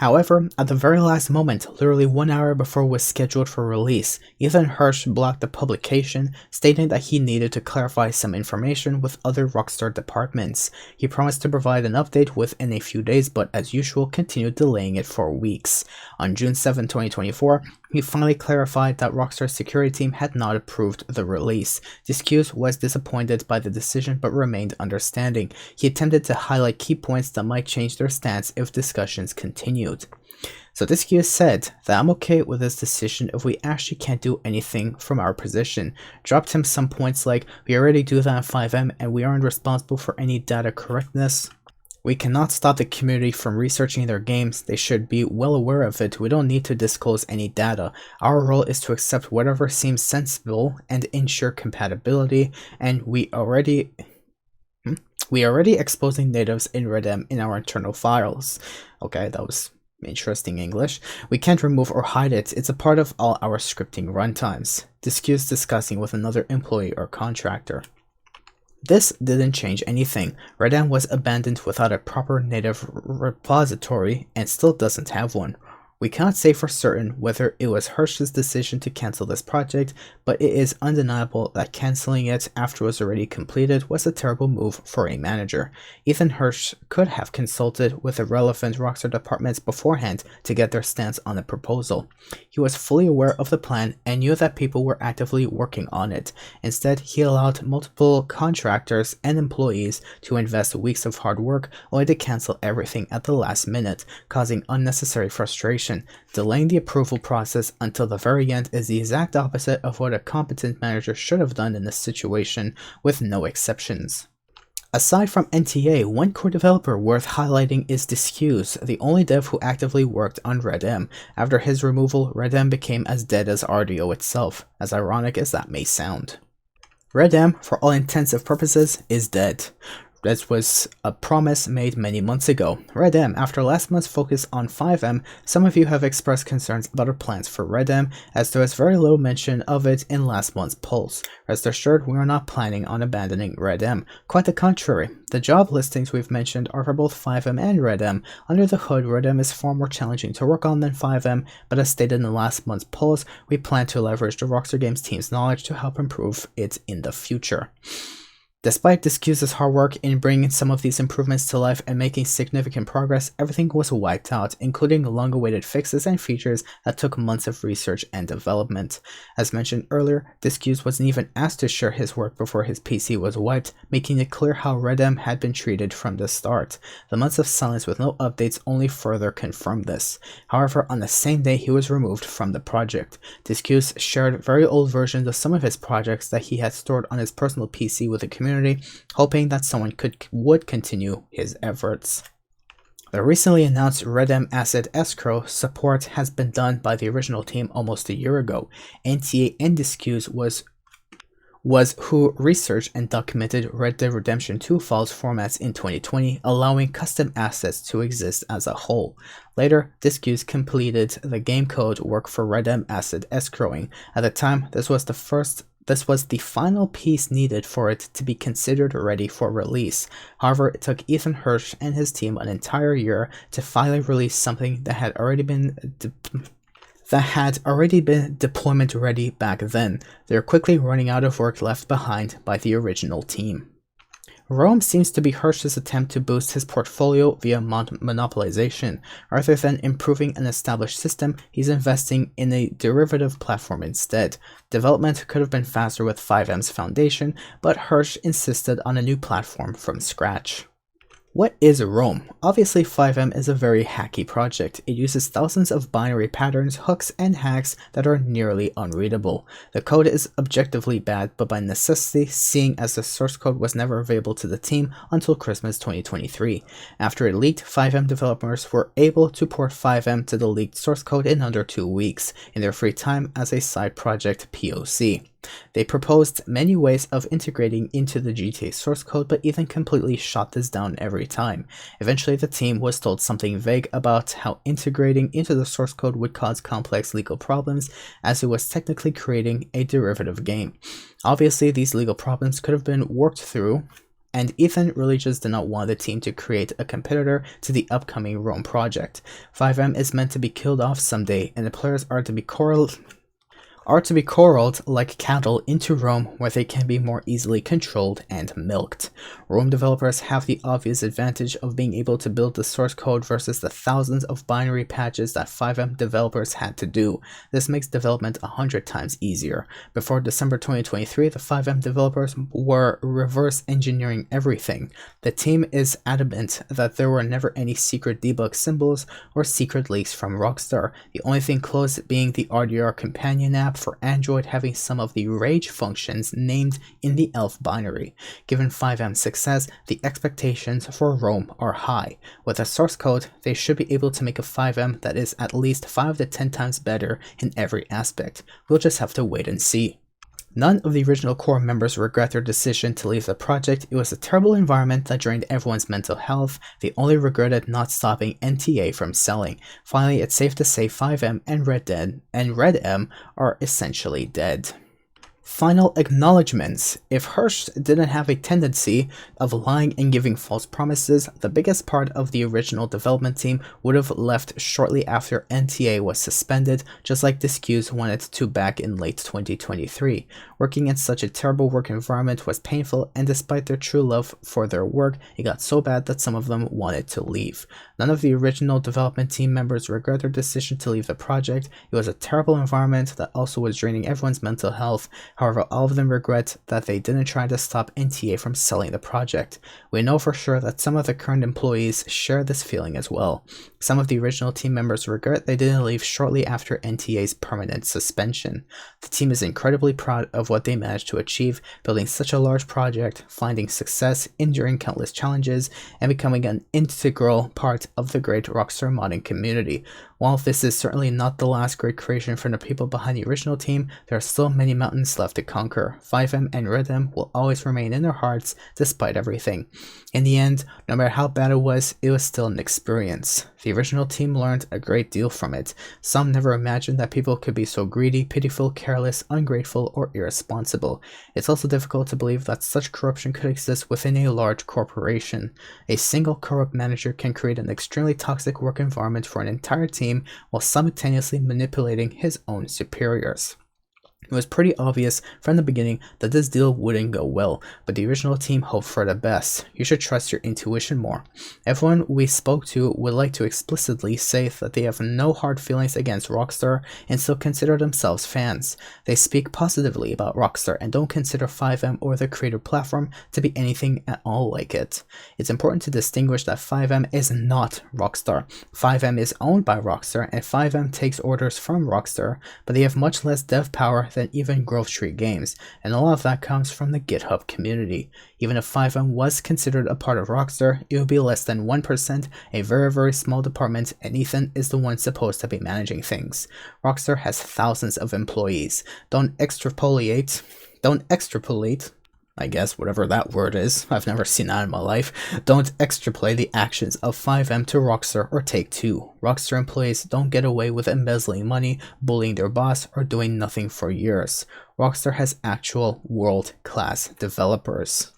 However, at the very last moment, literally 1 hour before it was scheduled for release, Ethan Hirsch blocked the publication, stating that he needed to clarify some information with other Rockstar departments. He promised to provide an update within a few days, but as usual continued delaying it for weeks. On June 7, 2024, he finally clarified that Rockstar's security team had not approved the release. Disq was disappointed by the decision but remained understanding. He attempted to highlight key points that might change their stance if discussions continued. So this Q said that I'm okay with this decision if we actually can't do anything from our position. Dropped him some points like, we already do that in FiveM and we aren't responsible for any data correctness. We cannot stop the community from researching their games. They should be well aware of it. We don't need to disclose any data. Our role is to accept whatever seems sensible and ensure compatibility, and we already exposing natives in RedM in our internal files. Okay, that was interesting English. We can't remove or hide it. It's a part of all our scripting runtimes. This Q is discussing with another employee or contractor. This didn't change anything. RedM was abandoned without a proper native repository and still doesn't have one. We cannot say for certain whether it was Hirsch's decision to cancel this project, but it is undeniable that canceling it after it was already completed was a terrible move for a manager. Ethan Hirsch could have consulted with the relevant Rockstar departments beforehand to get their stance on the proposal. He was fully aware of the plan and knew that people were actively working on it. Instead, he allowed multiple contractors and employees to invest weeks of hard work only to cancel everything at the last minute, causing unnecessary frustration. Delaying the approval process until the very end is the exact opposite of what a competent manager should have done in this situation, with no exceptions. Aside from NTA, one core developer worth highlighting is Discues, the only dev who actively worked on RedM. After his removal, RedM became as dead as RDO itself, as ironic as that may sound. RedM, for all intents and purposes, is dead. This was a promise made many months ago. RedM, after last month's focus on FiveM, some of you have expressed concerns about our plans for RedM, as there was very little mention of it in last month's polls. Rest assured, we are not planning on abandoning RedM. Quite the contrary. The job listings we've mentioned are for both FiveM and RedM. Under the hood, RedM is far more challenging to work on than FiveM, but as stated in last month's polls, we plan to leverage the Rockstar Games team's knowledge to help improve it in the future. Despite Discuse's hard work in bringing some of these improvements to life and making significant progress, everything was wiped out, including long-awaited fixes and features that took months of research and development. As mentioned earlier, Discuse wasn't even asked to share his work before his PC was wiped, making it clear how RedM had been treated from the start. The months of silence with no updates only further confirmed this. However, on the same day he was removed from the project, Discuse shared very old versions of some of his projects that he had stored on his personal PC with the community, hoping that someone would continue his efforts. The recently announced RedM asset escrow support has been done by the original team almost a year ago. NTA and Discuse was who researched and documented Red Dead Redemption 2 files formats in 2020, allowing custom assets to exist as a whole. Later, Discuse completed the game code work for RedM asset escrowing. At the time, this was the final piece needed for it to be considered ready for release. However, it took Ethan Hirsch and his team an entire year to finally release something that had already been deployment ready back then. They're quickly running out of work left behind by the original team. Rome seems to be Hirsch's attempt to boost his portfolio via monopolization. Rather than improving an established system, he's investing in a derivative platform instead. Development could have been faster with FiveM's foundation, but Hirsch insisted on a new platform from scratch. What is Rome? Obviously, FiveM is a very hacky project. It uses thousands of binary patterns, hooks, and hacks that are nearly unreadable. The code is objectively bad, but by necessity, seeing as the source code was never available to the team until Christmas 2023. After it leaked, FiveM developers were able to port FiveM to the leaked source code in under 2 weeks, in their free time as a side project POC. They proposed many ways of integrating into the GTA source code, but Ethan completely shot this down every time. Eventually, the team was told something vague about how integrating into the source code would cause complex legal problems, as it was technically creating a derivative game. Obviously, these legal problems could have been worked through, and Ethan really just did not want the team to create a competitor to the upcoming Rome project. FiveM is meant to be killed off someday, and the players are to be are to be corralled like cattle into Rome where they can be more easily controlled and milked. Rome developers have the obvious advantage of being able to build the source code versus the thousands of binary patches that FiveM developers had to do. This makes development 100 times easier. Before December 2023, the FiveM developers were reverse engineering everything. The team is adamant that there were never any secret debug symbols or secret leaks from Rockstar, the only thing close being the RDR companion app for Android having some of the rage functions named in the ELF binary. Given FiveM's success, the expectations for Rome are high. With a source code, they should be able to make a FiveM that is at least 5 to 10 times better in every aspect. We'll just have to wait and see. None of the original core members regret their decision to leave the project. It was a terrible environment that drained everyone's mental health. They only regretted not stopping NTA from selling. Finally, it's safe to say FiveM and RedM are essentially dead. Final acknowledgements. If Hirsch didn't have a tendency of lying and giving false promises, the biggest part of the original development team would have left shortly after NTA was suspended, just like Disques wanted to back in late 2023. Working in such a terrible work environment was painful, and despite their true love for their work, it got so bad that some of them wanted to leave. None of the original development team members regret their decision to leave the project. It was a terrible environment that also was draining everyone's mental health. However, all of them regret that they didn't try to stop NTA from selling the project. We know for sure that some of the current employees share this feeling as well. Some of the original team members regret they didn't leave shortly after NTA's permanent suspension. The team is incredibly proud of what they managed to achieve, building such a large project, finding success, enduring countless challenges, and becoming an integral part of the great Rockstar modding community. While this is certainly not the last great creation from the people behind the original team, there are still many mountains left to conquer. FiveM and RedM will always remain in their hearts despite everything. In the end, no matter how bad it was still an experience. The original team learned a great deal from it. Some never imagined that people could be so greedy, pitiful, careless, ungrateful, or irresponsible. It's also difficult to believe that such corruption could exist within a large corporation. A single corrupt manager can create an extremely toxic work environment for an entire team while simultaneously manipulating his own superiors. It was pretty obvious from the beginning that this deal wouldn't go well, but the original team hoped for the best. You should trust your intuition more. Everyone we spoke to would like to explicitly say that they have no hard feelings against Rockstar and still consider themselves fans. They speak positively about Rockstar and don't consider FiveM or the creator platform to be anything at all like it. It's important to distinguish that FiveM is not Rockstar. FiveM is owned by Rockstar and FiveM takes orders from Rockstar, but they have much less dev power than even Grove Street Games, and a lot of that comes from the GitHub community. Even if FiveM was considered a part of Rockstar, it would be less than 1%, a very small department, and Ethan is the one supposed to be managing things. Rockstar has thousands of employees. Don't extrapolate, I guess, whatever that word is. I've never seen that in my life. Don't extrapolate the actions of FiveM to Rockstar or Take-Two. Rockstar employees don't get away with embezzling money, bullying their boss, or doing nothing for years. Rockstar has actual world-class developers.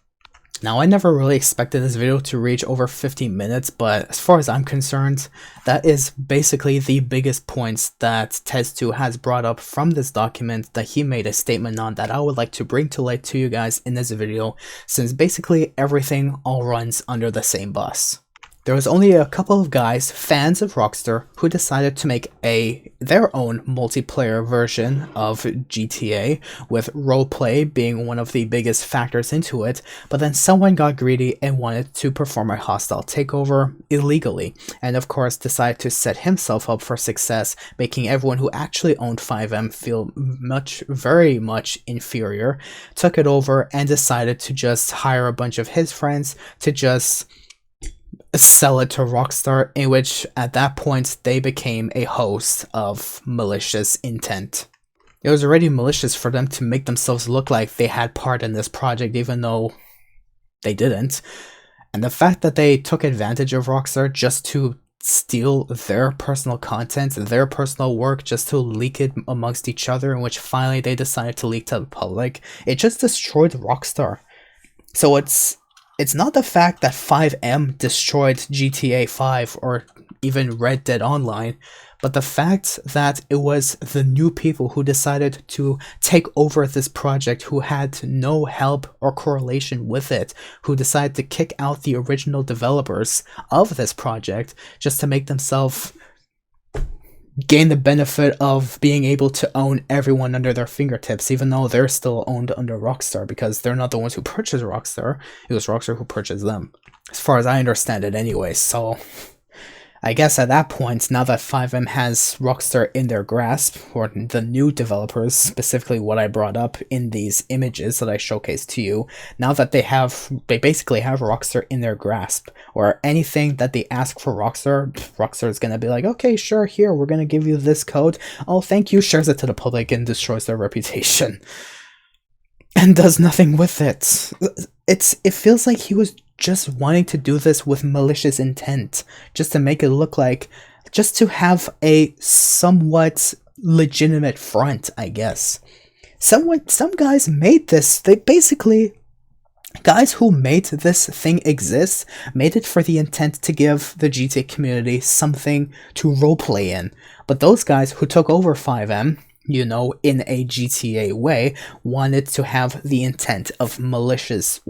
Now, I never really expected this video to reach over 50 minutes, but as far as I'm concerned, that is basically the biggest points that Tez2 has brought up from this document that he made a statement on that I would like to bring to light to you guys in this video, since basically everything all runs under the same bus. There was only a couple of guys, fans of Rockstar, who decided to make their own multiplayer version of GTA, with roleplay being one of the biggest factors into it, but then someone got greedy and wanted to perform a hostile takeover illegally, and of course decided to set himself up for success, making everyone who actually owned FiveM feel very much inferior, took it over and decided to just hire a bunch of his friends to just sell it to Rockstar, in which at that point they became a host of malicious intent. It was already malicious for them to make themselves look like they had part in this project even though they didn't. And the fact that they took advantage of Rockstar just to steal their personal content, their personal work, just to leak it amongst each other, in which finally they decided to leak to the public, it just destroyed Rockstar. So it's not the fact that FiveM destroyed GTA 5 or even Red Dead Online, But the fact that it was the new people who decided to take over this project, who had no help or correlation with it, who decided to kick out the original developers of this project just to make themselves gain the benefit of being able to own everyone under their fingertips, even though they're still owned under Rockstar, because they're not the ones who purchased Rockstar. It was Rockstar who purchased them, as far as I understand it anyway. So I guess at that point, now that FiveM has Rockstar in their grasp, or the new developers, specifically what I brought up in these images that I showcased to you, now that they basically have Rockstar in their grasp, or anything that they ask for Rockstar is gonna be like, okay, sure, here, we're gonna give you this code, oh, thank you, shares it to the public and destroys their reputation. And does nothing with it. It feels like he was just wanting to do this with malicious intent, just to make it look like, just to have a somewhat legitimate front, I guess. Some guys made this, guys who made this thing exist, made it for the intent to give the GTA community something to roleplay in. But those guys who took over FiveM, you know, in a GTA way, wanted to have the intent of malicious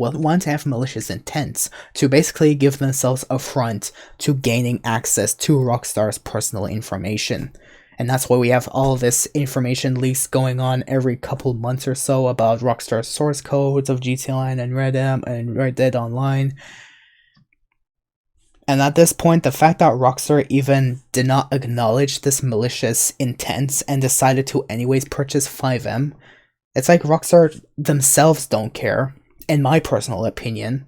intents to basically give themselves a front to gaining access to Rockstar's personal information. And that's why we have all this information leaks going on every couple months or so about Rockstar's source codes of GTA Online and Red Dead Online. And at this point, the fact that Rockstar even did not acknowledge this malicious intent and decided to anyways purchase FiveM, it's like Rockstar themselves don't care, in my personal opinion.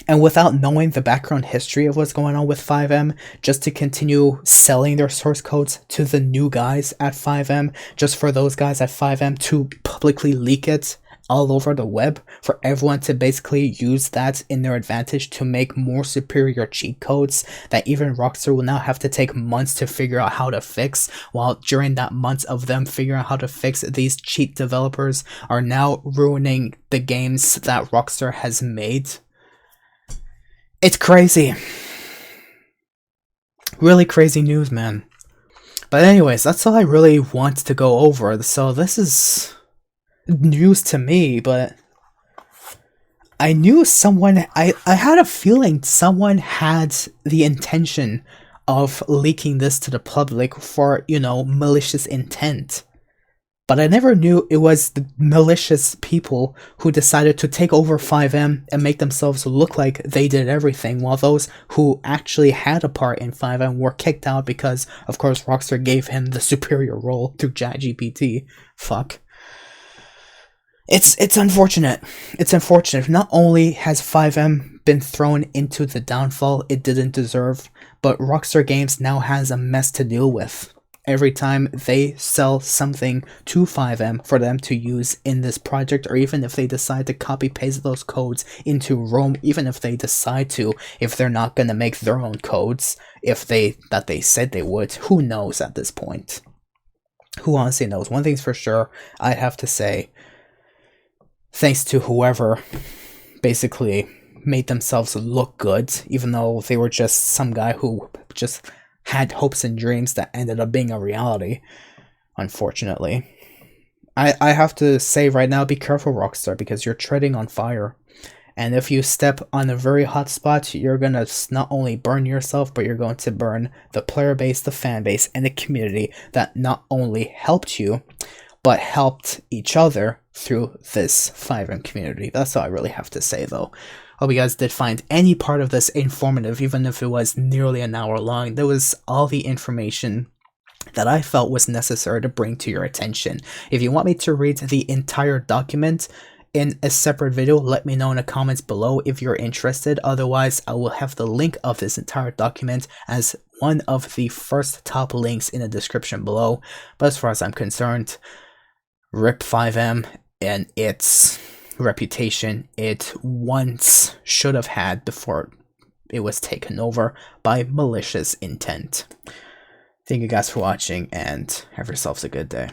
And without knowing the background history of what's going on with FiveM, just to continue selling their source codes to the new guys at FiveM, just for those guys at FiveM to publicly leak it all over the web, for everyone to basically use that in their advantage to make more superior cheat codes that even Rockstar will now have to take months to figure out how to fix, while during that months of them figuring out how to fix, these cheat developers are now ruining the games that Rockstar has made. It's crazy. Really crazy news, man. But anyways, that's all I really want to go over. So this is news to me, but I knew someone, I had a feeling someone had the intention of leaking this to the public for, you know, malicious intent. But I never knew it was the malicious people who decided to take over FiveM and make themselves look like they did everything, while those who actually had a part in FiveM were kicked out because, of course, Rockstar gave him the superior role through ChatGPT. Fuck. It's unfortunate. It's unfortunate. Not only has FiveM been thrown into the downfall it didn't deserve, but Rockstar Games now has a mess to deal with. Every time they sell something to FiveM for them to use in this project, or even if they decide to copy paste those codes into Rome, even if they decide to, if they're not gonna make their own codes, that they said they would, who knows at this point? Who honestly knows? One thing's for sure, I have to say, thanks to whoever basically made themselves look good, even though they were just some guy who just had hopes and dreams that ended up being a reality, unfortunately. I have to say right now, be careful, Rockstar, because you're treading on fire. And if you step on a very hot spot, you're gonna not only burn yourself, but you're going to burn the player base, the fan base, and the community that not only helped you, but helped each other through this FiveM community. That's all I really have to say, though. Hope you guys did find any part of this informative, even if it was nearly an hour long. There was all the information that I felt was necessary to bring to your attention. If you want me to read the entire document in a separate video, let me know in the comments below if you're interested. Otherwise, I will have the link of this entire document as one of the first top links in the description below. But as far as I'm concerned, rip FiveM and its reputation it once should have had before it was taken over by malicious intent. Thank you guys for watching, and have yourselves a good day.